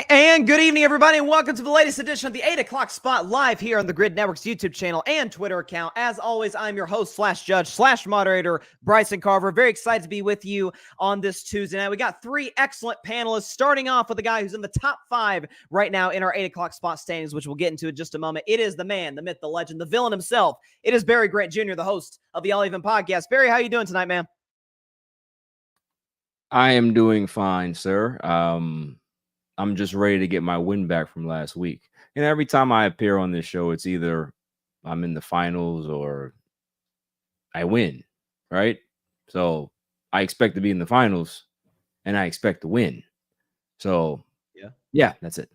And good evening, everybody, and welcome to the latest edition of the 8 o'clock spot live here on the Gryd Network's YouTube channel and Twitter account. As always, I'm your host / judge / moderator, Bryson Carver. Very excited to be with you on this Tuesday night. We got three excellent panelists, starting off with a guy who's in the top 5 right now in our 8 o'clock spot standings, which we'll get into in just a moment. It is the man, the myth, the legend, the villain himself. It is Barry Grant Jr., the host of the All Even podcast. Barry, how you doing tonight, man? I am doing fine, sir. I'm just ready to get my win back from last week. And every time I appear on this show, it's either I'm in the finals or I win, right? So I expect to be in the finals and I expect to win. So yeah, that's it.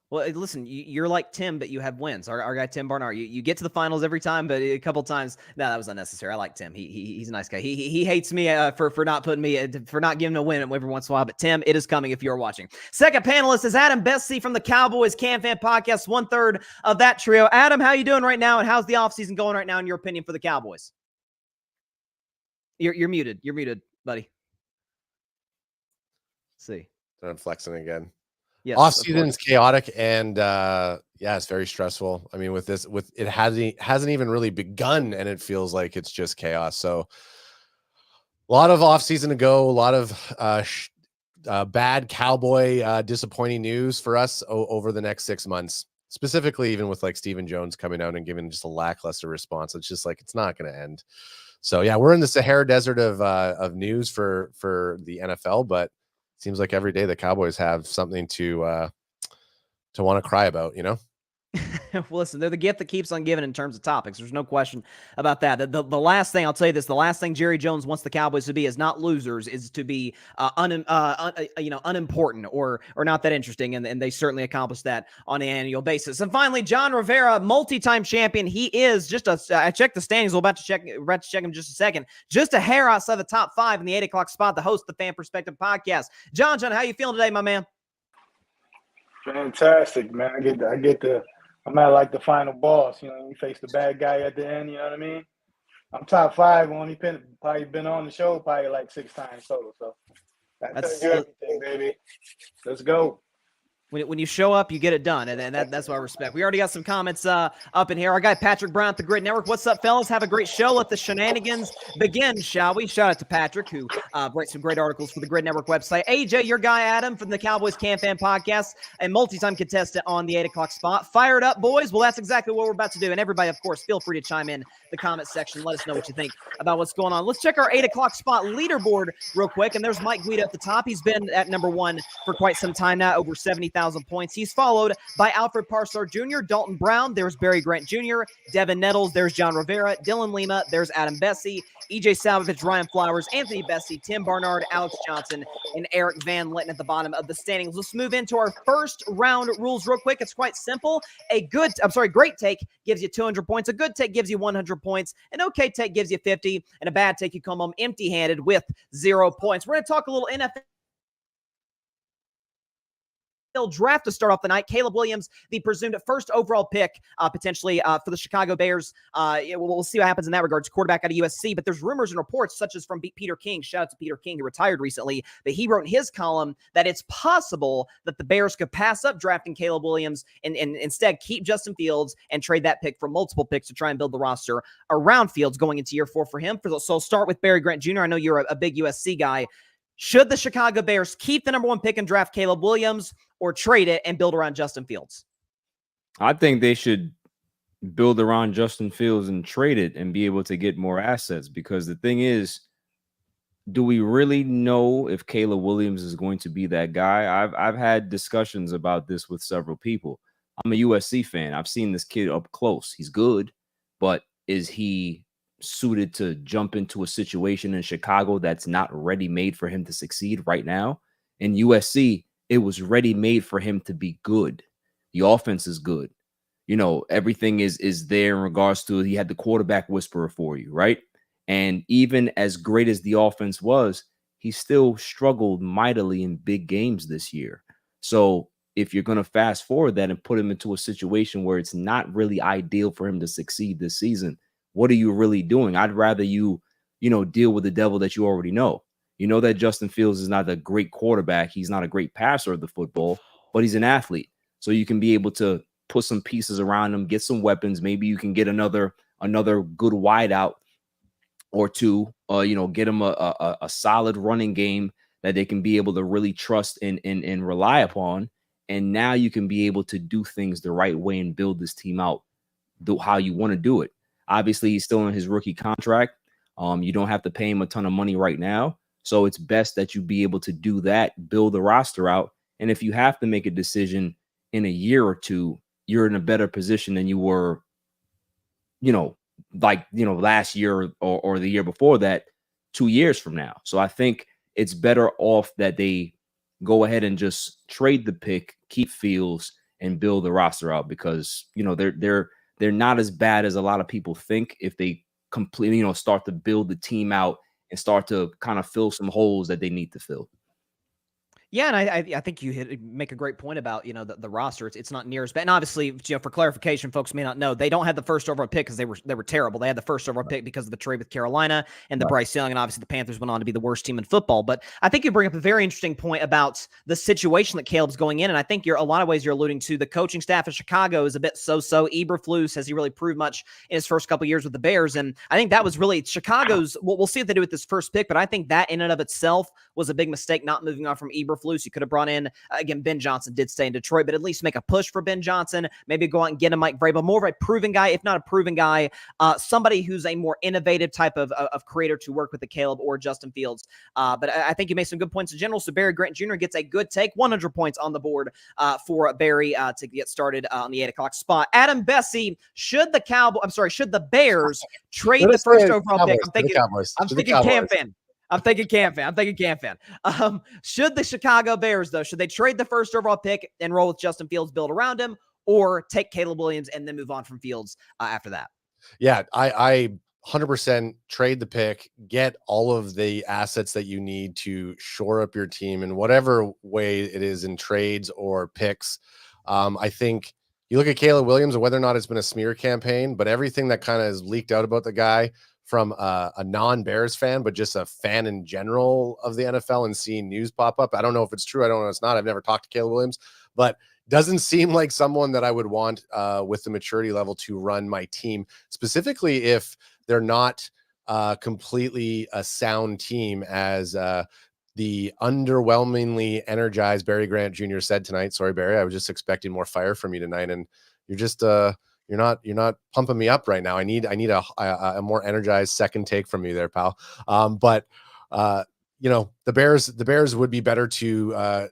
Well, listen, you're like Tim, but you have wins. Our guy Tim Barnard, you get to the finals every time, but a couple times, no, that was unnecessary. I like Tim. He's a nice guy. He hates me for not putting me for not giving a win every once in a while. But Tim, it is coming if you're watching. Second panelist is Adam Besse from the Cowboys CanFan podcast. 1/3 of that trio. Adam, how you doing right now, and how's the offseason going right now in your opinion for the Cowboys? You're muted. You're muted, buddy. Let's see. I'm flexing again. Yes, off season is chaotic and it's very stressful. I mean, with it hasn't even really begun, and it feels like it's just chaos. So a lot of off season to go, a lot of bad Cowboy disappointing news for us over the next 6 months, specifically even with like Stephen Jones coming out and giving just a lackluster response. It's just like it's not going to end. So yeah, we're in the Sahara Desert of news for the NFL, but seems like every day the Cowboys have something to want to cry about, you know? Well, listen, they're the gift that keeps on giving in terms of topics. There's no question about that. The last thing, I'll tell you this, the last thing Jerry Jones wants the Cowboys to be is not losers, is to be unimportant or not that interesting, and they certainly accomplished that on an annual basis. And finally, John Rivera, multi-time champion. He is just I checked the standings. We're about to check him in just a second. Just a hair outside the top 5 in the 8 o'clock spot, the host of the Pham Perspective podcast. John, how you feeling today, my man? Fantastic, man. I'm not like the final boss, you know. You face the bad guy at the end, you know what I mean? I'm top 5, only probably been on the show probably like 6 times total. So that's everything, baby. Let's go. When you show up, you get it done, and that's what I respect. We already got some comments up in here. Our guy Patrick Brown at the Gryd Network. What's up, fellas? Have a great show. Let the shenanigans begin, shall we? Shout out to Patrick, who writes some great articles for the Gryd Network website. AJ, your guy Adam from the Cowboys CanFan podcast, and multi-time contestant on the 8 o'clock spot. Fired up, boys? Well, that's exactly what we're about to do. And everybody, of course, feel free to chime in the comment section. Let us know what you think about what's going on. Let's check our 8 o'clock spot leaderboard real quick. And there's Mike Guida at the top. He's been at number 1 for quite some time now, over 70,000 points. He's followed by Alfred Parsard Jr., Dalton Brown, there's Barry Grant Jr., Devin Nettles, there's John Rivera, Dylan Lima, there's Adam Besse, EJ Salvovich, Ryan Flowers, Anthony Besse, Tim Barnard, Alex Johnson, and Eric Van Litten at the bottom of the standings. Let's move into our first round rules real quick. It's quite simple. Great take gives you 200 points. A good take gives you 100 points. An okay take gives you 50. And a bad take, you come home empty-handed with 0 points. We're going to talk a little NFL draft to start off the night. Caleb Williams, the presumed first overall pick, potentially for the Chicago Bears. We'll see what happens in that regards. Quarterback out of USC, but there's rumors and reports, such as from Peter King. Shout out to Peter King, who retired recently, but he wrote in his column that it's possible that the Bears could pass up drafting Caleb Williams and instead keep Justin Fields and trade that pick for multiple picks to try and build the roster around Fields going into year 4 for him. So I'll start with Barry Grant Jr. I know you're a big USC guy. Should the Chicago Bears keep the number 1 pick and draft Caleb Williams, or trade it and build around Justin Fields? I think they should build around Justin Fields and trade it and be able to get more assets, because the thing is, do we really know if Caleb Williams is going to be that guy? I've had discussions about this with several people. I'm a USC fan. I've seen this kid up close. He's good, but is he suited to jump into a situation in Chicago that's not ready made for him to succeed right now? In USC, it was ready made for him to be good. The offense is good. You know, everything is there in regards to, he had the quarterback whisperer for you, right? And even as great as the offense was, he still struggled mightily in big games this year. So if you're going to fast forward that and put him into a situation where it's not really ideal for him to succeed this season, what are you really doing? I'd rather you deal with the devil that you already know. You know that Justin Fields is not a great quarterback. He's not a great passer of the football, but he's an athlete. So you can be able to put some pieces around him, get some weapons. Maybe you can get another good wideout or two, get him a solid running game that they can be able to really trust and rely upon. And now you can be able to do things the right way and build this team out how you want to do it. Obviously, he's still in his rookie contract. You don't have to pay him a ton of money right now. So it's best that you be able to do that, build the roster out. And if you have to make a decision in a year or two, you're in a better position than you were, last year or the year before that, 2 years from now. So I think it's better off that they go ahead and just trade the pick, keep Fields, and build the roster out, because they're not as bad as a lot of people think if they completely start to build the team out and start to kind of fill some holes that they need to fill. Yeah, and I think you make a great point about the roster. It's not near as bad. And obviously, for clarification, folks may not know, they don't have the first overall pick because they were terrible. They had the first overall pick because of the trade with Carolina and the Bryce Young, and obviously the Panthers went on to be the worst team in football. But I think you bring up a very interesting point about the situation that Caleb's going in, and I think a lot of ways you're alluding to the coaching staff of Chicago is a bit so-so. Eberflus, has he really proved much in his first couple years with the Bears? And I think that was really Chicago's. We'll see what they do with this first pick, but I think that in and of itself was a big mistake, not moving on from Eberflus. You could have brought in, again, Ben Johnson did stay in Detroit, but at least make a push for Ben Johnson, maybe go out and get a Mike Vrabel, more of a proven guy, if not a proven guy, somebody who's a more innovative type of creator to work with the Caleb or Justin Fields. But I think you made some good points in general. So Barry Grant Jr. gets a good take, 100 points on the board for Barry to get started on the 8 o'clock spot. Adam Besse, should the Bears trade the first overall pick? I'm thinking CanFan. I'm thinking CanFan. Should the Chicago Bears, though, should they trade the first overall pick and roll with Justin Fields, build around him, or take Caleb Williams and then move on from Fields after that? Yeah, I 100% trade the pick, get all of the assets that you need to shore up your team in whatever way it is, in trades or picks. I think you look at Caleb Williams and whether or not it's been a smear campaign, but everything that kind of is leaked out about the guy from a non-Bears fan, but just a fan in general of the NFL and seeing news pop up. I don't know if it's true. I don't know if it's not. I've never talked to Caleb Williams, but doesn't seem like someone that I would want with the maturity level to run my team, specifically if they're not completely a sound team, as the underwhelmingly energized Barry Grant Jr. said tonight. Sorry, Barry, I was just expecting more fire from you tonight, and you're just you're not pumping me up right now. I need a more energized second take from you there, pal. But the Bears would be better to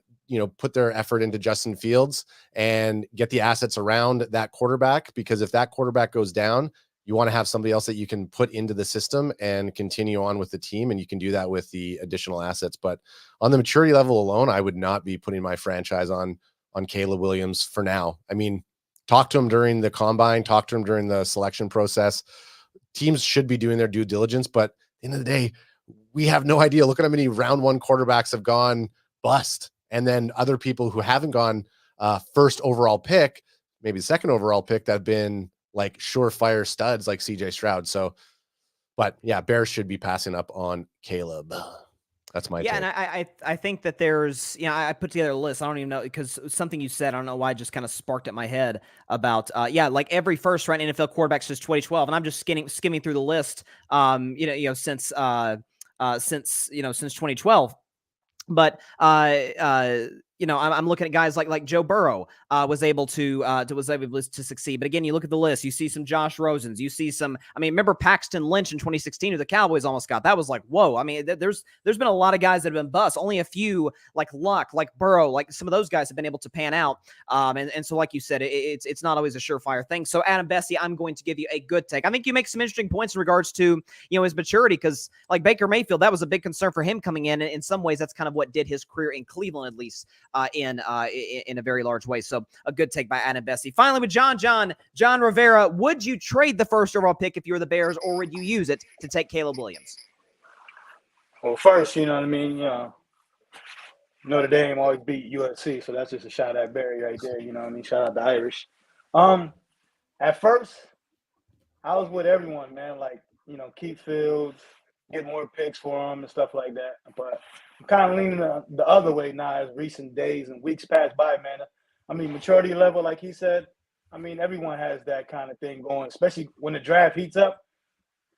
put their effort into Justin Fields and get the assets around that quarterback, because if that quarterback goes down, you want to have somebody else that you can put into the system and continue on with the team. And you can do that with the additional assets. But on the maturity level alone, I would not be putting my franchise on Caleb Williams for now. I mean, talk to him during the combine, talk to him during the selection process. Teams should be doing their due diligence, but at the end of the day, we have no idea. Look at how many round one quarterbacks have gone bust. And then other people who haven't gone first overall pick, maybe second overall pick, that have been like surefire studs like CJ Stroud. So, but yeah, Bears should be passing up on Caleb. That's my take. And I think that there's, I put together a list. I don't even know, because something you said, I don't know why, just kind of sparked at my head about, like every first round NFL quarterback since 2012. And I'm just skimming through the list, since 2012. But I'm looking at guys like Joe Burrow was able to succeed. But again, you look at the list, you see some Josh Rosens, you see some. I mean, remember Paxton Lynch in 2016, who the Cowboys almost got? That was like, whoa. I mean, there's been a lot of guys that have been bust. Only a few, like Luck, like Burrow, like some of those guys have been able to pan out. And so, like you said, it's not always a surefire thing. So, Adam Besse, I'm going to give you a good take. I think you make some interesting points in regards to his maturity, because like Baker Mayfield, that was a big concern for him coming in. And in some ways, that's kind of what did his career in Cleveland, at least. In a very large way. So a good take by Adam Besse. Finally, with John Rivera, would you trade the first overall pick if you were the Bears, or would you use it to take Caleb Williams? Well, first, Notre Dame always beat USC, so that's just a shot at Barry right there. Shout out the Irish. At first, I was with everyone, man. Like, keep Fields, get more picks for him and stuff like that. But I'm kind of leaning the other way now as recent days and weeks pass by, man. I mean, maturity level, like he said, I mean, everyone has that kind of thing going, especially when the draft heats up.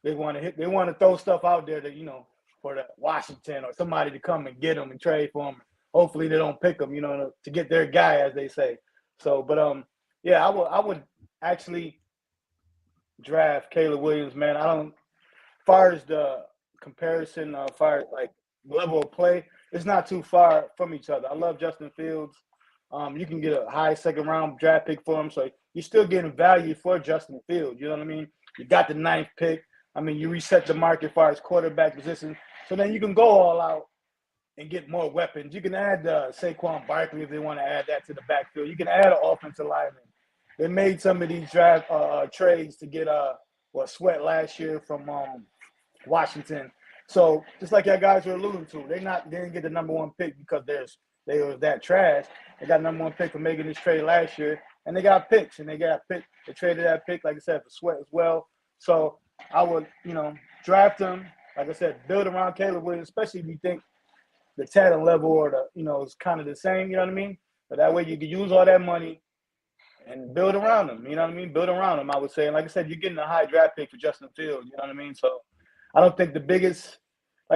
They want to throw stuff out there that, for the Washington or somebody to come and get them and trade for them. Hopefully they don't pick them, to get their guy, as they say. So, but yeah, I would actually draft Caleb Williams, man. As far as the comparison, far as like level of play, it's not too far from each other. I love Justin Fields. You can get a high second round draft pick for him, so you're still getting value for Justin Fields. You know what I mean? You got the 9th pick. I mean, you reset the market as far as quarterback position, so then you can go all out and get more weapons. You can add Saquon Barkley if they want to add that to the backfield. You can add an offensive lineman. They made some of these draft trades to get Sweat last year from Washington. So just like you guys were alluding to, they didn't get the number 1 pick because they were that trash. They got number 1 pick for making this trade last year, and they got picks, and they traded that pick, like I said, for Sweat as well. So I would, draft them, like I said, build around Caleb Williams, especially if you think the talent level or is kind of the same, you know what I mean? But that way you can use all that money and build around them, you know what I mean? Build around them, I would say. And like I said, you're getting a high draft pick for Justin Fields, you know what I mean? So I don't think I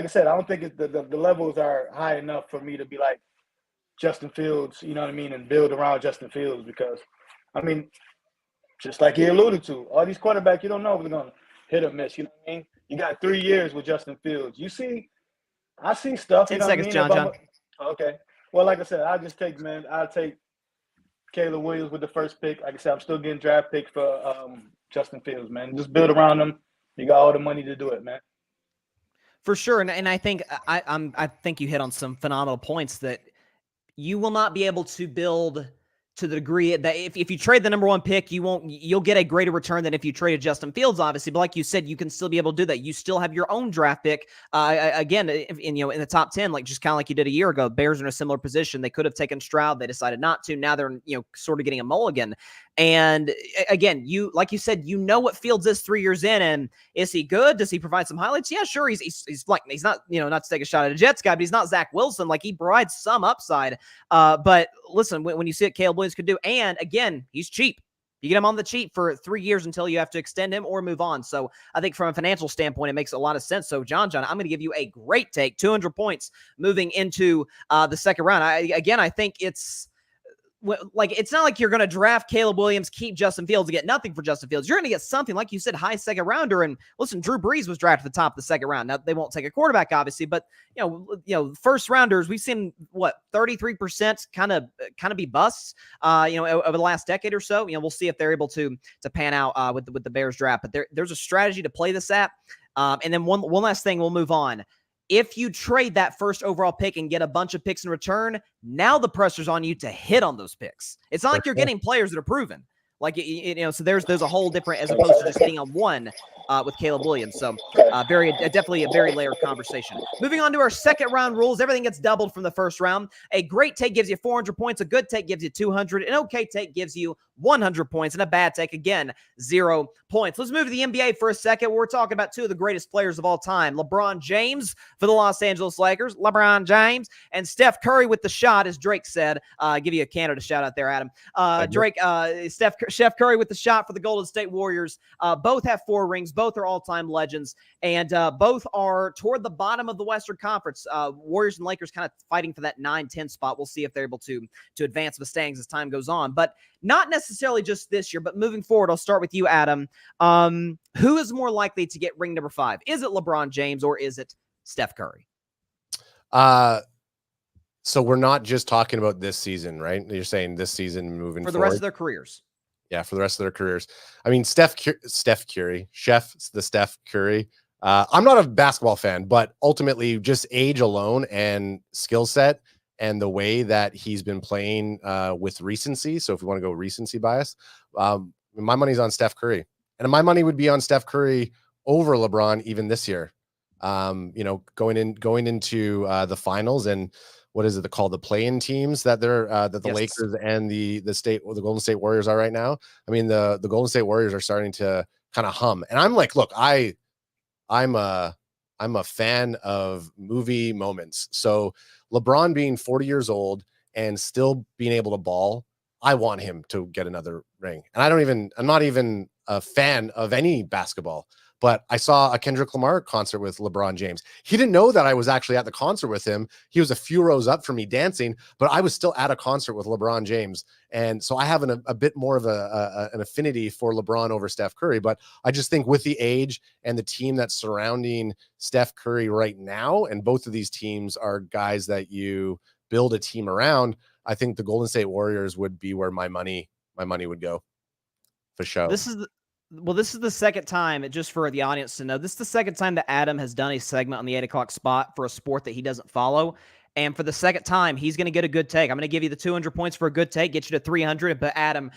don't think the levels are high enough for me to be like Justin Fields, you know what I mean, and build around Justin Fields because, I mean, just like he alluded to, all these quarterbacks, you don't know if they're going to hit or miss, you know what I mean? You got 3 years with Justin Fields. I see stuff. 10 you know seconds, what I mean? John. Okay. Well, like I said, I'll take Caleb Williams with the 1st pick. Like I said, I'm still getting draft picks for Justin Fields, man. Just build around them. You got all the money to do it, man. For sure, and I think I think you hit on some phenomenal points that you will not be able to build to the degree that if you trade the number 1 pick, you'll get a greater return than if you traded Justin Fields, obviously. But like you said, you can still be able to do that. You still have your own draft pick. Again, in the top 10, like just kind of like you did a year ago. Bears are in a similar position. They could have taken Stroud. They decided not to. Now they're sort of getting a mulligan. And again, like you said, what Fields is 3 years in, and is he good? Does he provide some highlights? Yeah, sure. He's not not to take a shot at a Jets guy, but he's not Zach Wilson. Like he provides some upside. But listen, when you see what Caleb Williams could do, and again, he's cheap. You get him on the cheap for 3 years until you have to extend him or move on. So I think from a financial standpoint, it makes a lot of sense. So John, I'm going to give you a great take, 200 points moving into the second round. I think it's not like you're going to draft Caleb Williams, keep Justin Fields, and get nothing for Justin Fields. You're going to get something, like you said, high second rounder. And listen, Drew Brees was drafted at the top of the second round. Now they won't take a quarterback, obviously, but first rounders, we've seen 33% kind of be busts, over the last decade or so. We'll see if they're able to pan out with the Bears draft. But there's a strategy to play this at. And then one last thing, we'll move on. If you trade that first overall pick and get a bunch of picks in return, now the pressure's on you to hit on those picks. It's not like you're getting players that are proven. Like, so there's a whole different, as opposed to just hitting on one with Caleb Williams. So definitely a very layered conversation. Moving on to our second round rules. Everything gets doubled from the first round. A great take gives you 400 points. A good take gives you 200. An okay take gives you 100 points. And a bad take, again, 0 points. Let's move to the NBA for a second. We're talking about 2 of the greatest players of all time. LeBron James for the Los Angeles Lakers. LeBron James. And Steph Curry with the shot, as Drake said. Give you a Canada shout out there, Adam. Steph Curry with the shot for the Golden State Warriors. Both have 4 rings. Both are all-time legends. And both are toward the bottom of the Western Conference. Warriors and Lakers kind of fighting for that 9-10 spot. We'll see if they're able to advance the standings as time goes on. But not necessarily just this year, but moving forward, I'll start with you, Adam. Who is more likely to get ring number 5? Is it LeBron James or is it Steph Curry? So we're not just talking about this season, right? You're saying this season moving for the forward. Rest of their careers. Yeah, for the rest of their careers. I mean, Steph Curry, Steph Curry. I'm not a basketball fan, but ultimately just age alone and skill set and the way that he's been playing with recency. So if we want to go recency bias, my money's on Steph Curry. And my money would be on Steph Curry over LeBron even this year. Going into the finals, and what is it called, the play-in teams that they're that the Lakers and the Golden State Warriors are right now. I mean, the Golden State Warriors are starting to kind of hum, and I'm like, look, I'm a I'm a fan of movie moments. So LeBron being 40 years old and still being able to ball, I want him to get another ring. And I'm not even a fan of any basketball, but I saw a Kendrick Lamar concert with LeBron James. He didn't know that I was actually at the concert with him. He was a few rows up from me dancing, but I was still at a concert with LeBron James. And so I have a bit more of an affinity for LeBron over Steph Curry. But I just think with the age and the team that's surrounding Steph Curry right now, and both of these teams are guys that you build a team around, I think the Golden State Warriors would be where my money would go for sure. This is the second time, just for the audience to know, this is the second time that Adam has done a segment on the 8 o'clock spot for a sport that he doesn't follow. And for the second time, he's going to get a good take. I'm going to give you the 200 points for a good take, get you to 300, but Adam,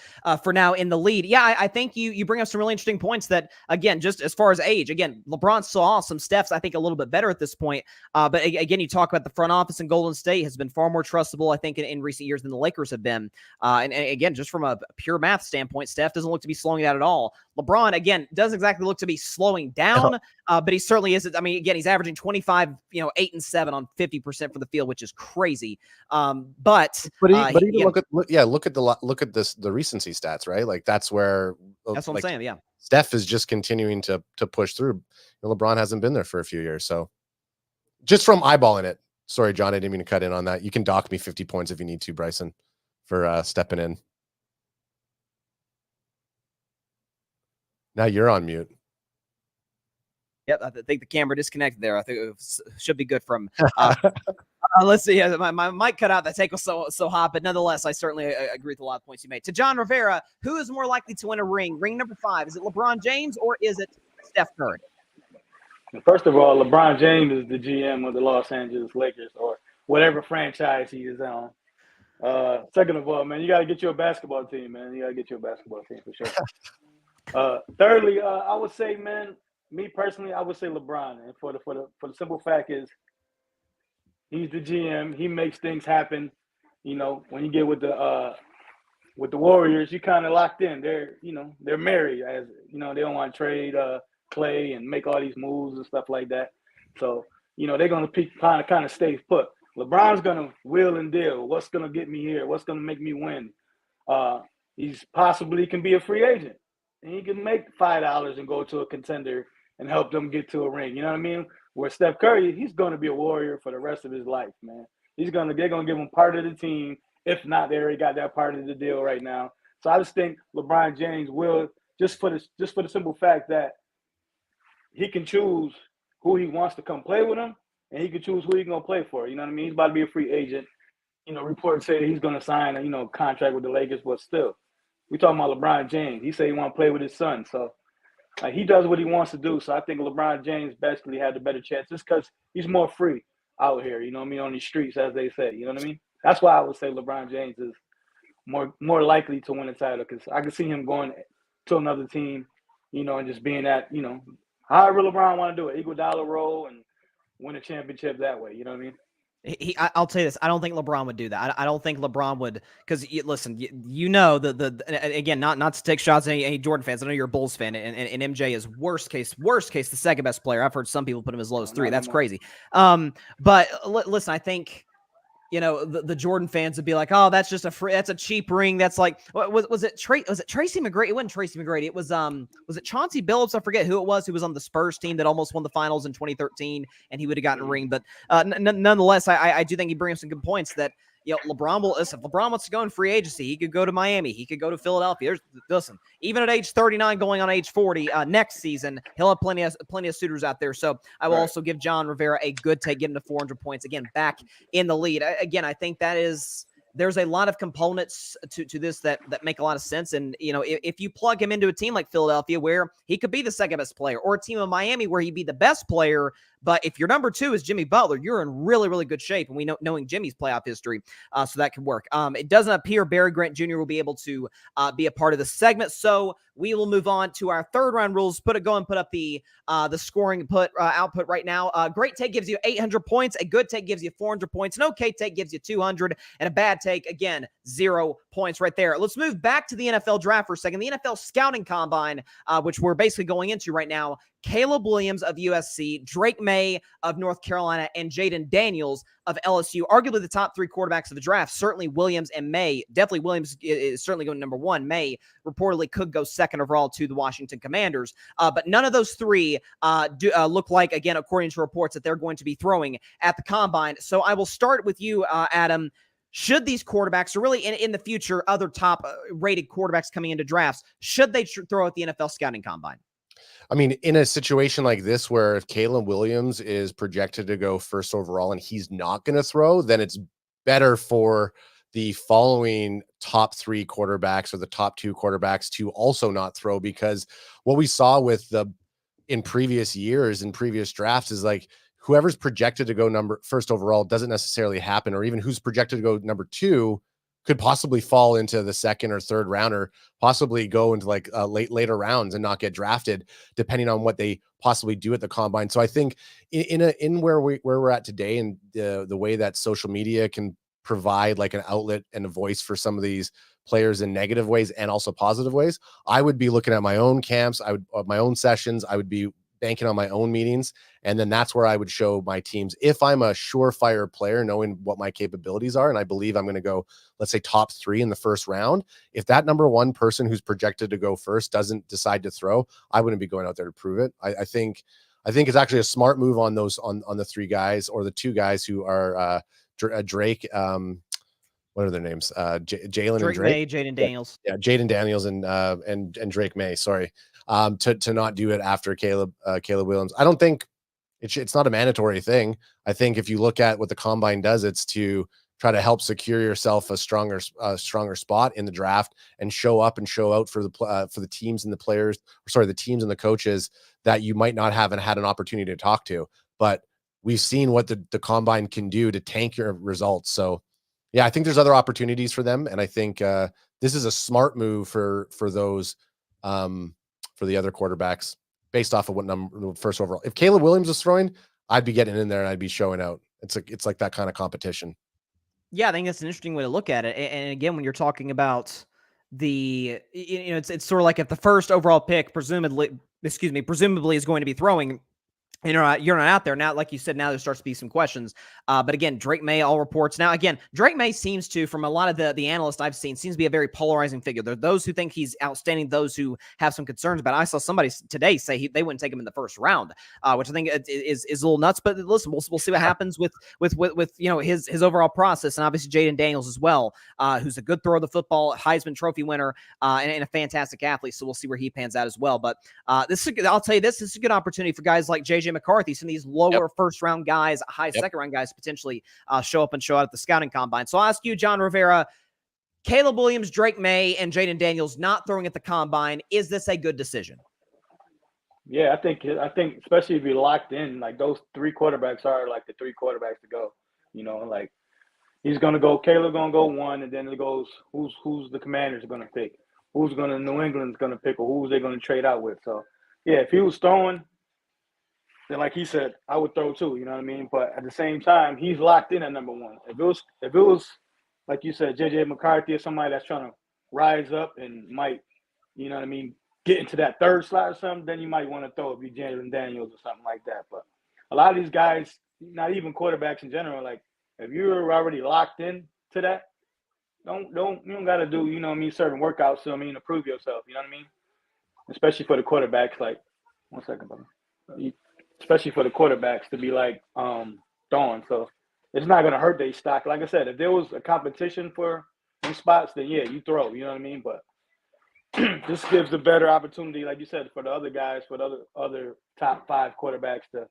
for now, in the lead. Yeah, I think you bring up some really interesting points that, again, just as far as age, again, LeBron's so awesome. Steph's, I think, a little bit better at this point. But again, you talk about the front office in Golden State has been far more trustable, I think, in recent years than the Lakers have been. And again, just from a pure math standpoint, Steph doesn't look to be slowing down at all. LeBron, again, doesn't exactly look to be slowing down, but he certainly isn't. I mean, again, he's averaging 25, 8 and 7 on 50% for the field, which is crazy. But even look at the recency stats, right? Like that's where that's what I'm saying. Yeah, Steph is just continuing to push through. LeBron hasn't been there for a few years, so just from eyeballing it. Sorry, John, I didn't mean to cut in on that. You can dock me 50 points if you need to, Bryson, for stepping in. Now you're on mute. Yep, I think the camera disconnected there. I think it should be good from. Let's see. My mic cut out. That take was so hot, but nonetheless, I certainly agree with a lot of points you made. To John Rivera, who is more likely to win a ring? Ring number 5. Is it LeBron James or is it Steph Curry? First of all, LeBron James is the GM of the Los Angeles Lakers or whatever franchise he is on. Second of all, man, you got to get you a basketball team, man. You got to get you a basketball team for sure. Thirdly, I would say, man, me personally, I would say LeBron. And for the simple fact is, he's the GM. He makes things happen. You know, when you get with the Warriors, you kind of locked in. They're married. As you know, they don't want to trade Clay and make all these moves and stuff like that. So they're gonna kind of stay put. LeBron's gonna wheel and deal. What's gonna get me here? What's gonna make me win? He's possibly can be a free agent, and he can make $5 and go to a contender and help them get to a ring. You know what I mean? Where Steph Curry, he's going to be a Warrior for the rest of his life, man. They're going to give him part of the team. If not, they already got that part of the deal right now. So I just think LeBron James will, just for the simple fact that he can choose who he wants to come play with him, and he can choose who he's going to play for. You know what I mean? He's about to be a free agent. Reports say that he's going to sign a contract with the Lakers, but still, we talking about LeBron James. He said he want to play with his son, so. He does what he wants to do, so I think LeBron James basically had the better chance just because he's more free out here, you know what I mean, on these streets, as they say, you know what I mean? That's why I would say LeBron James is more likely to win a title because I can see him going to another team, and just being that, however LeBron want to do it, Iguodala role and win a championship that way, you know what I mean? I'll tell you this. I don't think LeBron would do that. I don't think LeBron would, because listen, again, not to take shots at any Jordan fans. I know you're a Bulls fan, and MJ is worst case, the second best player. I've heard some people put him as low as 3. That's crazy. But listen, I think the Jordan fans would be like, oh, that's just that's a cheap ring. That's like, was it Tracy McGrady? It wasn't Tracy McGrady. It was it Chauncey Billups? I forget who it was. Who was on the Spurs team that almost won the finals in 2013, and he would have gotten a ring. But nonetheless, I do think he brings some good points that. LeBron if LeBron wants to go in free agency, he could go to Miami. He could go to Philadelphia. Listen, even at age 39, going on age 40 next season, he'll have plenty of suitors out there. So I will also give John Rivera a good take, get him to 400 points. Again, back in the lead. Again, I think there's a lot of components to this that make a lot of sense. And, if you plug him into a team like Philadelphia where he could be the second best player, or a team of Miami where he'd be the best player, but if your number 2 is Jimmy Butler, you're in really, really good shape. And we know, knowing Jimmy's playoff history, so that could work. It doesn't appear Barry Grant Jr. will be able to be a part of the segment. So we will move on to our third round rules. Put up the scoring output right now. Great take gives you 800 points. A good take gives you 400 points. An okay take gives you 200. And a bad take, again, 0 points right there. Let's move back to the NFL draft for a second. The NFL scouting combine, which we're basically going into right now. Caleb Williams of USC, Drake Maye of North Carolina, and Jayden Daniels of LSU. Arguably the top 3 quarterbacks of the draft. Certainly Williams and Maye. Definitely Williams is certainly going number 1. Maye reportedly could go 2nd overall to the Washington Commanders. But none of those 3 look like, again, according to reports, that they're going to be throwing at the combine. So I will start with you, Adam. Should these quarterbacks, or really in the future, other top rated quarterbacks coming into drafts, should they throw at the NFL scouting combine? I mean, in a situation like this, where if Caleb Williams is projected to go 1st overall and he's not going to throw, then it's better for the following top 3 quarterbacks or the top 2 quarterbacks to also not throw, because what we saw in previous years, in previous drafts, is like whoever's projected to go 1st overall doesn't necessarily happen, or even who's projected to go number 2 could possibly fall into the 2nd or 3rd round, or possibly go into like later rounds and not get drafted, depending on what they possibly do at the combine. So I think in where we're at today, and the way that social media can provide like an outlet and a voice for some of these players in negative ways and also positive ways, I would be looking at my own camps, my own sessions, I would be banking on my own meetings. And then that's where I would show my teams, if I'm a surefire player, knowing what my capabilities are, and I believe I'm going to go, let's say, top 3 in the 1st round. If that number 1 person who's projected to go first doesn't decide to throw, I wouldn't be going out there to prove it. I think it's actually a smart move on the 3 guys, or the 2 guys who are Drake. What are their names? Jalen and Drake. Maye, Jayden Daniels. Yeah, Jayden Daniels and Drake Maye. Sorry, to not do it after Caleb Williams. I don't think it's not a mandatory thing. I think if you look at what the combine does, it's to try to help secure yourself a stronger spot in the draft, and show up and show out for the teams and the players, the teams and the coaches that you might not have had an opportunity to talk to. But we've seen what the combine can do to tank your results. So yeah, I think there's other opportunities for them, and I think this is a smart move for those for the other quarterbacks, based off of what number 1st overall. If Caleb Williams was throwing, I'd be getting in there and I'd be showing out. It's like that kind of competition. Yeah, I think that's an interesting way to look at it. And again, when you're talking about it's sort of like if the 1st overall pick presumably is going to be throwing, you're not out there now. Like you said, now there starts to be some questions. But again, Drake Maye, all reports. Now, again, Drake Maye seems to, from a lot of the analysts I've seen, seems to be a very polarizing figure. There are those who think he's outstanding, those who have some concerns. But I saw somebody today say they wouldn't take him in the 1st round, which I think is a little nuts. But listen, we'll see what happens with his overall process, and obviously Jayden Daniels as well, who's a good thrower of the football, Heisman Trophy winner, and a fantastic athlete. So we'll see where he pans out as well. But I'll tell you this is a good opportunity for guys like JJ McCarthy, some of these lower 1st round guys, high 2nd round guys, potentially show up and show out at the scouting combine. So I'll ask you, John Rivera, Caleb Williams, Drake Maye, and Jayden Daniels not throwing at the combine. Is this a good decision? Yeah, I think especially if you're locked in, like those 3 quarterbacks are like the 3 quarterbacks to go. Like he's gonna go, Caleb gonna go 1, and then it goes who's the Commanders gonna pick, New England's gonna pick, or who's they gonna trade out with. So yeah, if he was throwing, then like he said, I would throw too, you know what I mean? But at the same time, he's locked in at number 1. If it was like you said, JJ McCarthy, or somebody that's trying to rise up and might, you know what I mean, get into that 3rd slot or something, then you might want to throw if you're Jayden Daniels or something like that. But a lot of these guys, not even quarterbacks in general, like if you're already locked in to that, you don't got to do, you know what I mean, certain workouts, so I mean, to prove yourself, you know what I mean? Especially for the quarterbacks, like, 1 second, brother. Especially for the quarterbacks to be like throwing. So it's not going to hurt their stock. Like I said, if there was a competition for some spots, then yeah, you throw, you know what I mean? But this gives a better opportunity, like you said, for the other guys, for the other top 5 quarterbacks to,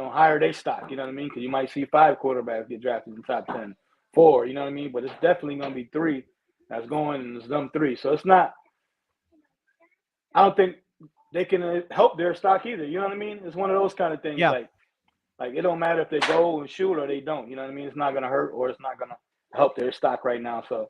higher their stock, you know what I mean? Because you might see 5 quarterbacks get drafted in the top 10, 4, you know what I mean? But it's definitely going to be 3 that's going, and it's them 3. So it's not, I don't think they can help their stock either. You know what I mean? It's one of those kind of things. Yeah. Like it don't matter if they go and shoot or they don't. You know what I mean? It's not going to hurt, or it's not going to help their stock right now. So,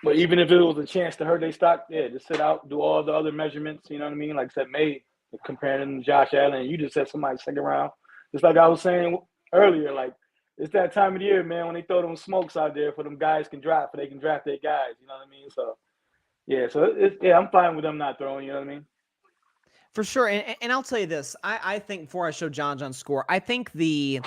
but even if it was a chance to hurt their stock, yeah, just sit out, do all the other measurements. You know what I mean? Like I said, Maye, comparing him to Josh Allen. You just said somebody 2nd round. Just like I was saying earlier, like it's that time of the year, man, when they throw them smokes out there for them guys can draft, for they can draft their guys. You know what I mean? So yeah, I'm fine with them not throwing. You know what I mean? For sure. And I'll tell you this. I think before I show John's score, I think the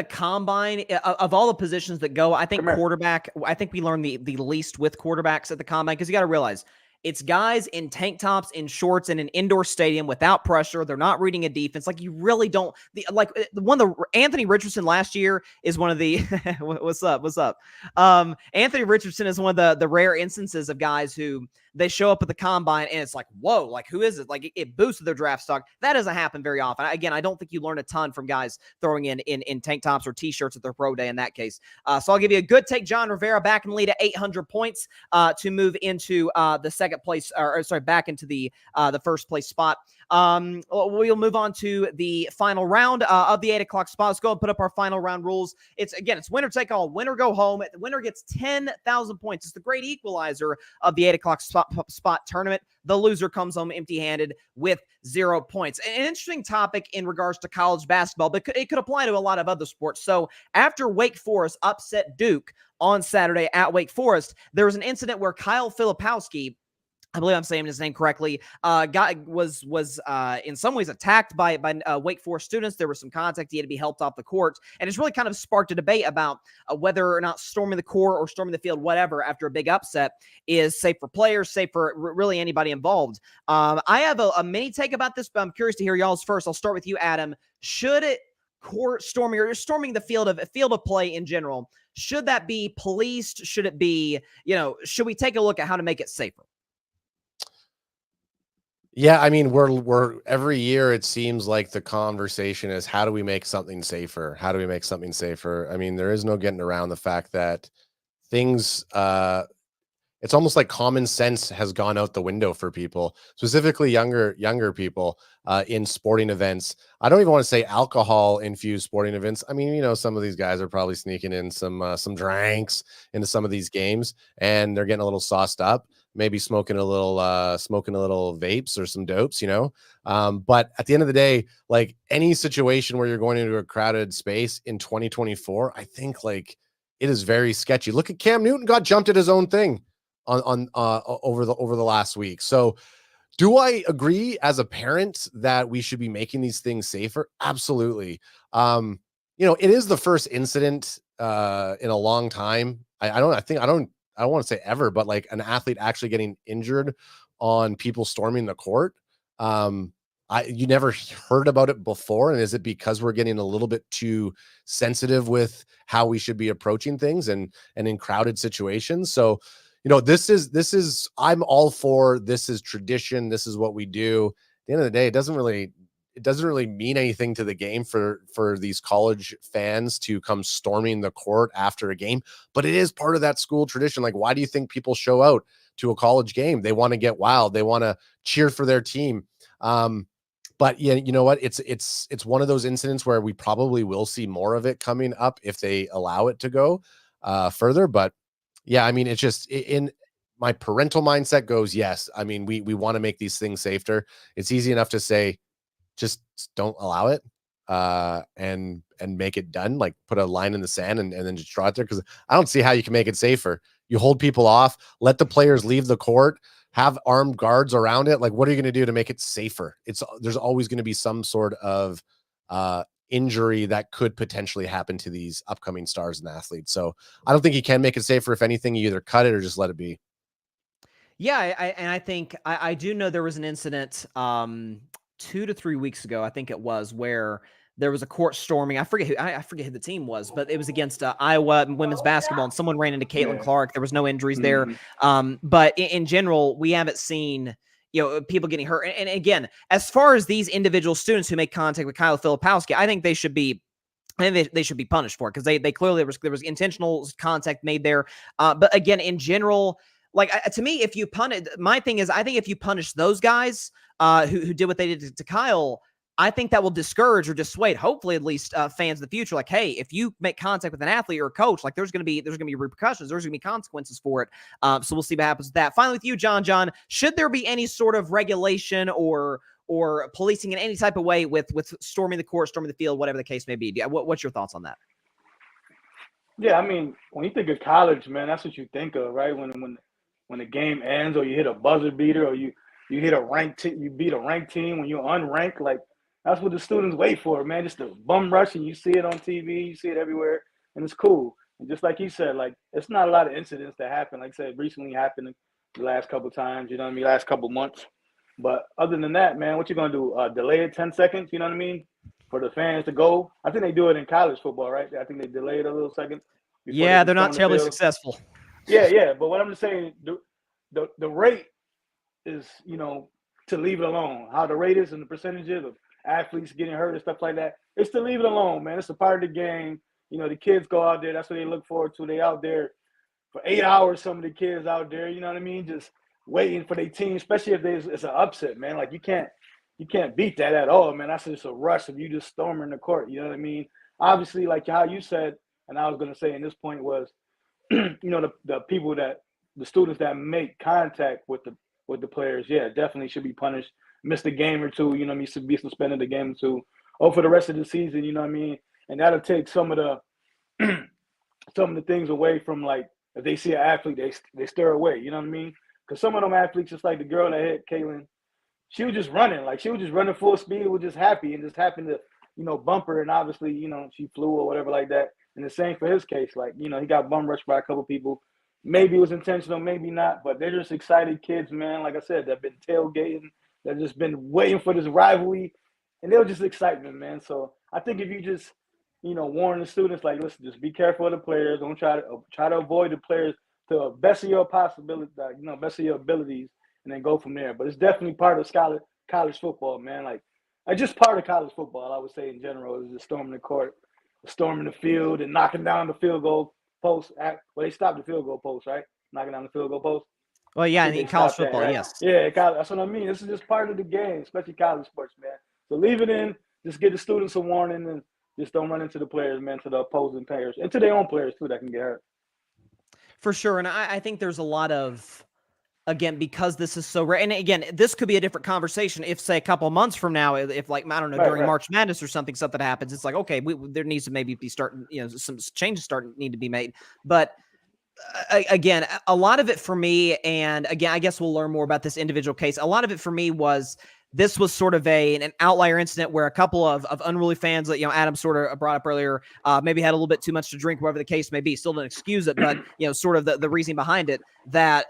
combine of all the positions that go, I think quarterback, I think we learned the least with quarterbacks at the combine, because you got to realize it's guys in tank tops, in shorts, in an indoor stadium without pressure. They're not reading a defense. Like, you really don't, one of the, Anthony Richardson last year is one of the, what's up? Anthony Richardson is one of the rare instances of guys who they show up at the combine and it's like, whoa, like, who is it? Like, it boosted their draft stock. That doesn't happen very often. Again, I don't think you learn a ton from guys throwing in tank tops or t-shirts at their pro day in that case. So I'll give you a good take. John Rivera back in the lead at 800 points to move into the second place, back into the first place spot. We'll move on to the final round of the 8 o'clock spot. Let's go and put up our final round rules. It's winner take all, winner go home. The winner gets 10,000 points. It's the great equalizer of the 8 o'clock spot tournament. The loser comes home empty-handed with 0 points. An interesting topic in regards to college basketball, but it could apply to a lot of other sports. So after Wake Forest upset Duke on Saturday at Wake Forest, there was an incident where Kyle Filipowski, I believe I'm saying his name correctly, was in some ways attacked by Wake Forest students. There was some contact. He had to be helped off the court. And it's really kind of sparked a debate about whether or not storming the court or storming the field, whatever, after a big upset is safe for players, safe for really anybody involved. I have a mini take about this, but I'm curious to hear y'all's first. I'll start with you, Adam. Should court storming or storming the field of play in general, should that be policed? Should it be, should we take a look at how to make it safer? Yeah, I mean, we're every year it seems like the conversation is, how do we make something safer? How do we make something safer? I mean, there is no getting around the fact that things it's almost like common sense has gone out the window for people, specifically younger people in sporting events. I don't even want to say alcohol infused sporting events. I mean, some of these guys are probably sneaking in some drinks into some of these games, and they're getting a little sauced up, maybe smoking a little vapes or some dopes, but at the end of the day, like, any situation where you're going into a crowded space in 2024, I think, like, it is very sketchy. Look at Cam Newton got jumped at his own thing over the last week. So do I agree as a parent that we should be making these things safer? Absolutely. It is the first incident in a long time. I don't want to say ever, but like an athlete actually getting injured on people storming the court. You never heard about it before. And is it because we're getting a little bit too sensitive with how we should be approaching things and in crowded situations? So, this is, I'm all for, this is tradition. This is what we do. At the end of the day, it doesn't really mean anything to the game for these college fans to come storming the court after a game, but it is part of that school tradition. Like, why do you think people show out to a college game? They want to get wild. They want to cheer for their team. But yeah, you know what? It's one of those incidents where we probably will see more of it coming up if they allow it to go further. But yeah, I mean, it's just in my parental mindset goes, yes. I mean, we want to make these things safer. It's easy enough to say, just don't allow it and make it done. Like, put a line in the sand and then just draw it there. Because I don't see how you can make it safer. You hold people off, let the players leave the court, have armed guards around it. Like, what are you going to do to make it safer? There's always going to be some sort of injury that could potentially happen to these upcoming stars and athletes. So I don't think you can make it safer. If anything, you either cut it or just let it be. Yeah, I think I do know there was an incident 2 to 3 weeks ago, I think it was, where there was a court storming. I forget who the team was, but it was against Iowa women's basketball, and someone ran into Caitlin Clark. There was no injuries there. But in general, we haven't seen people getting hurt. And again, as far as these individual students who make contact with Kyle Filipowski, I think they should be punished for it, because they clearly there was intentional contact made there. But again, in general, like, to me, if you punish, my thing is, I think if you punish those guys who did what they did to Kyle, I think that will discourage or dissuade, hopefully at least, fans in the future. Like, hey, if you make contact with an athlete or a coach, like, there's going to be repercussions. There's going to be consequences for it. So we'll see what happens with that. Finally, with you, John, should there be any sort of regulation or policing in any type of way with storming the court, storming the field, whatever the case may be? What's your thoughts on that? Yeah, I mean, when you think of college, man, that's what you think of, right? When the game ends, or you hit a buzzer beater, or you hit a you beat a ranked team when you're unranked. Like that's what the students wait for, man. Just the bum rush, and you see it on TV, you see it everywhere, and it's cool. And just like he said, like it's not a lot of incidents that happen. Like I said, recently happened the last couple times. You know what I mean? Last couple months. But other than that, man, what you gonna do? Delay it 10 seconds? You know what I mean? For the fans to go. I think they do it in college football, right? I think they delay it a little second. Yeah, they're not terribly successful. Yeah. But what I'm just saying, the rate is, to leave it alone. How the rate is and the percentages of athletes getting hurt and stuff like that. It's to leave it alone, man. It's a part of the game. The kids go out there. That's what they look forward to. They out there for 8 hours. Some of the kids out there, you know what I mean? Just waiting for their team, especially if it's an upset, man. Like you can't beat that at all, man. That's just a rush of you just storming the court. You know what I mean? Obviously, like how you said, and I was going to say in this point was, the people the students that make contact with the players, yeah, definitely should be punished. Miss a game or two, should be suspended a game or two, or for the rest of the season, you know what I mean? And that'll take some of the things away from, like, if they see an athlete, they stir away, you know what I mean? Because some of them athletes, just like the girl that hit Caitlin, she was just running. Like, she was just running full speed, was just happy, and just happened to, bump her, and obviously, she flew or whatever like that. And the same for his case. Like, he got bum rushed by a couple people. Maybe it was intentional, maybe not, but they're just excited kids, man. Like I said, they've been tailgating. They've just been waiting for this rivalry, and they were just excitement, man. So I think if you just, warn the students, like, listen, just be careful of the players. Don't try to avoid the players to the best of your possibility, best of your abilities, and then go from there. But it's definitely part of college football, man. Like just part of college football, I would say in general, is just storming the court, storming the field, and knocking down the field goal post. They stopped the field goal post, right? Knocking down the field goal post. Well, yeah, in college football, right? Yes. Yeah, that's what I mean. This is just part of the game, especially college sports, man. So leave it in. Just give the students a warning, and just don't run into the players, man, to the opposing players, and to their own players, too, that can get hurt. For sure. And I think there's a lot of, again, because this is so rare. And again, this could be a different conversation if, say, a couple of months from now, if like, I don't know, during March Madness or something happens, it's like, okay, there needs to maybe be starting, some changes need to be made. But again, a lot of it for me, and again, I guess we'll learn more about this individual case. A lot of it for me was, this was sort of an outlier incident where a couple of unruly fans that, Adam sort of brought up earlier, maybe had a little bit too much to drink, whatever the case may be. Still didn't excuse it, but, sort of the reasoning behind it, that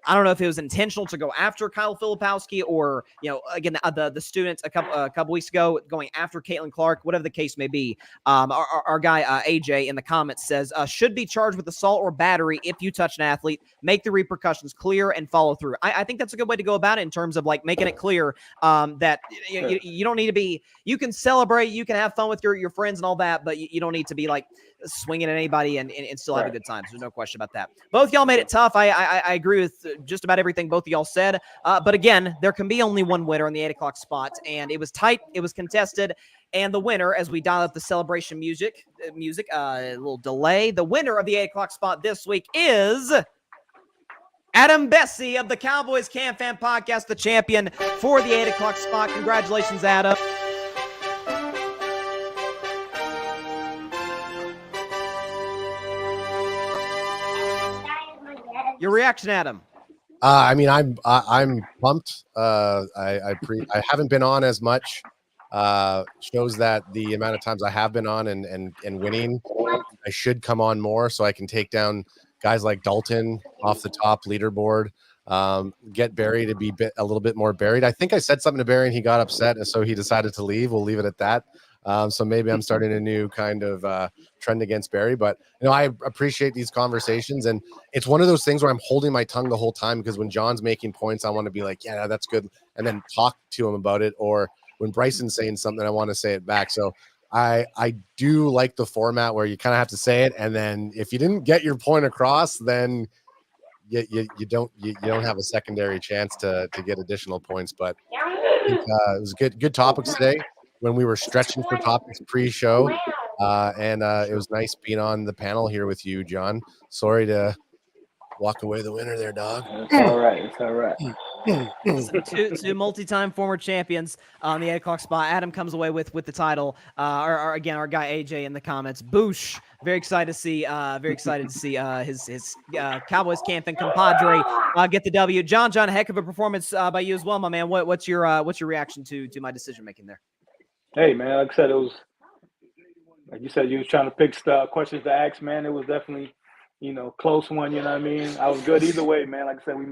I don't know if it was intentional to go after Kyle Filipowski, or, again, the students a couple weeks ago going after Caitlin Clark, whatever the case may be. Our guy, AJ, in the comments says, should be charged with assault or battery if you touch an athlete. Make the repercussions clear and follow through. I think that's a good way to go about it, in terms of, like, making it clear that you don't need to be, you can celebrate, you can have fun with your friends and all that, but you don't need to be, like, swinging at anybody and still have a good time. There's no question about that. Both y'all made it tough. I agree with just about everything both of y'all said. But again, there can be only one winner in the 8 o'clock spot, and it was tight. It was contested. And the winner, as we dial up the celebration music, a little delay, the winner of the 8 o'clock spot this week is Adam Besse of the Cowboys CanFan podcast, the champion for the 8 o'clock spot. Congratulations, Adam. Your reaction, Adam? I mean, I'm pumped. I haven't been on as much. Shows that the amount of times I have been on and winning, I should come on more so I can take down guys like Dalton off the top leaderboard. Get Barry to be a little bit more buried. I think I said something to Barry and he got upset, and so he decided to leave. We'll leave it at that. So maybe I'm starting a new kind of trend against Barry, but I appreciate these conversations, and it's one of those things where I'm holding my tongue the whole time, because when John's making points, I want to be like, yeah, that's good, and then talk to him about it. Or when Bryson's saying something, I want to say it back. So I do like the format where you kind of have to say it, and then if you didn't get your point across, then you don't have a secondary chance to get additional points. But it was good topics today when we were stretching for topics pre-show, and it was nice being on the panel here with you, John. Sorry to walk away the winner there, dog. It's all right. Two multi-time former champions on the 8 o'clock spot. Adam comes away with the title. Our guy AJ in the comments. Boosh. Very excited to see. His Cowboys CanFan compadre get the W. John, heck of a performance by you as well, my man. What's your reaction to my decision making there? Hey man, like I said, it was like you said, you was trying to pick questions to ask, man. It was definitely, close one. You know what I mean? I was good either way, man. Like I said, we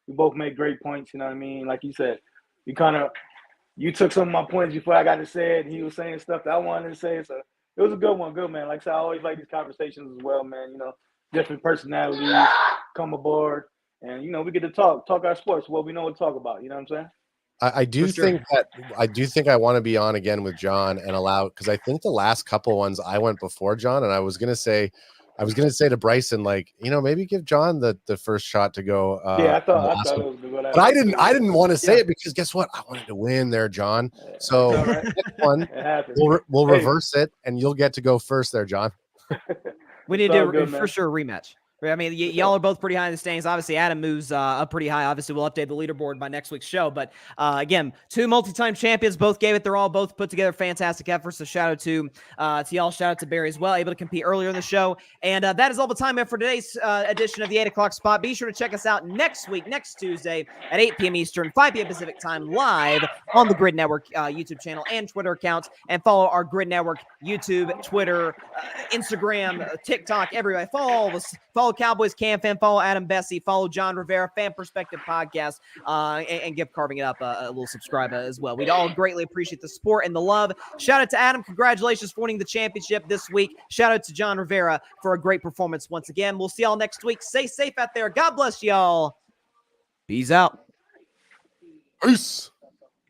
both made great points. You know what I mean? Like you said, you took some of my points before I got to say it. And he was saying stuff that I wanted to say. So it was a good one. Good, man. Like I said, I always like these conversations as well, man. Different personalities come aboard. And, we get to talk our sports, what we know what to talk about. You know what I'm saying? I do think I want to be on again with John and because I think the last couple ones I went before John, and I was gonna say to Bryson, like, maybe give John the first shot to go. Yeah, I thought it was good. But I didn't want to say it because guess what? I wanted to win there, John. So next one, we'll reverse it, and you'll get to go first there, John. We need to do for sure a rematch. I mean, y'all are both pretty high in the standings. Obviously, Adam moves up pretty high. Obviously, we'll update the leaderboard by next week's show. But again, two multi-time champions, both gave it their all, both put together fantastic efforts. So shout out to y'all. Shout out to Barry as well, able to compete earlier in the show. And that is all the time we have for today's edition of the 8 o'clock spot. Be sure to check us out next Tuesday at 8 p.m. Eastern, 5 p.m. Pacific time, live on the Gryd Network YouTube channel and Twitter accounts. And follow our Gryd Network YouTube, Twitter, Instagram, TikTok, everywhere. Follow Cowboys CanFan, follow Adam Besse, follow John Rivera, Pham Perspective podcast, and give Carving It Up a little subscribe as well. We'd all greatly appreciate the support and the love. Shout out to Adam. Congratulations for winning the championship this week. Shout out to John Rivera for a great performance once again. We'll see y'all next week. Stay safe out there. God bless y'all. Peace out. Peace.